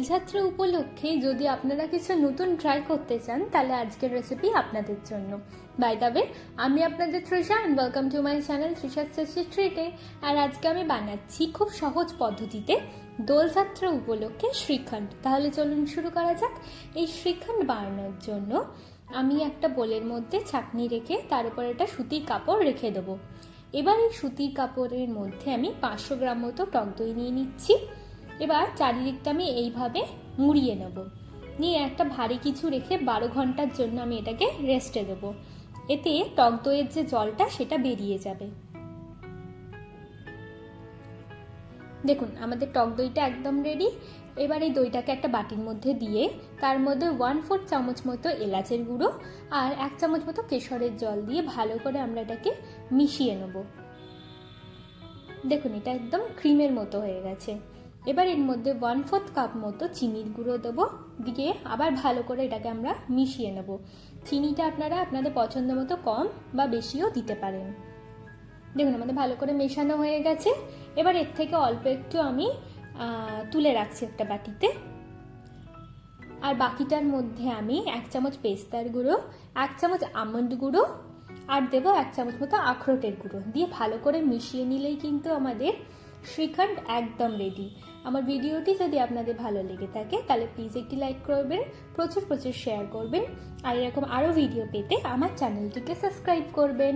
ছাত্র উপলক্ষে যদি আপনারা কিছু নতুন ট্রাই করতে চান তাহলে আজকের রেসিপি আপনাদের জন্য। বাই দ্য ওয়ে, আমি আপনাদের Trisha and welcome to my channel Trisha ট্রিটে। আর আজকে আমি বানাচ্ছি খুব সহজ পদ্ধতিতে দোলযাত্রা উপলক্ষে শ্রীখণ্ড। তাহলে চলুন শুরু করা যাক। এই শ্রীখণ্ড বানানোর জন্য আমি একটা বোলের মধ্যে ছাঁকনি রেখে তার উপর একটা সুতির কাপড় রেখে দেবো। এবার এই সুতির কাপড়ের মধ্যে আমি 500 গ্রাম মতো টক দই নিয়ে নিচ্ছি। এবার চারিদিকটা আমি এইভাবে মুড়িয়ে নেব, নিয়ে একটা ভারী কিছু রেখে 12 ঘন্টার জন্য আমি এটাকে রেস্টে দেবো। এতে টক দইয়ের যে জলটা সেটা বেরিয়ে যাবে। দেখুন আমাদের টক দইটা একদম রেডি। এবার এই দইটাকে একটা বাটির মধ্যে দিয়ে তার মধ্যে 1/4 চামচ মতো এলাচের গুঁড়ো আর 1 চামচ মতো কেশরের জল দিয়ে ভালো করে আমরা এটাকে মিশিয়ে নেব। দেখুন এটা একদম ক্রিমের মতো হয়ে গেছে। এবার এর মধ্যে 1/4 কাপ মতো চিনির গুঁড়ো দেবো, দিয়ে আবার ভালো করে এটাকে আমরা মিশিয়ে নেব। চিনিটা আপনারা আপনাদের পছন্দ মতো কম বা বেশিও দিতে পারেন। দেখুন আমাদের ভালো করে মেশানো হয়ে গেছে। এবার এর থেকে অল্প একটু আমি তুলে রাখছি একটা বাটিতে, আর বাকিটার মধ্যে আমি 1 চামচ পেস্তার গুঁড়ো, 1 চামচ আমন্ড গুঁড়ো আর দেবো 1 চামচ মতো আখরোটের গুঁড়ো দিয়ে ভালো করে মিশিয়ে নিলেই কিন্তু আমাদের শ্রীখণ্ড একদম রেডি। আমার ভিডিওটি যদি আপনাদের ভালো লেগে থাকে তাহলে প্লিজ একটি লাইক করবেন, প্রচুর শেয়ার করবেন, আর এরকম আরও ভিডিও পেতে আমার চ্যানেলটিকে সাবস্ক্রাইব করবেন।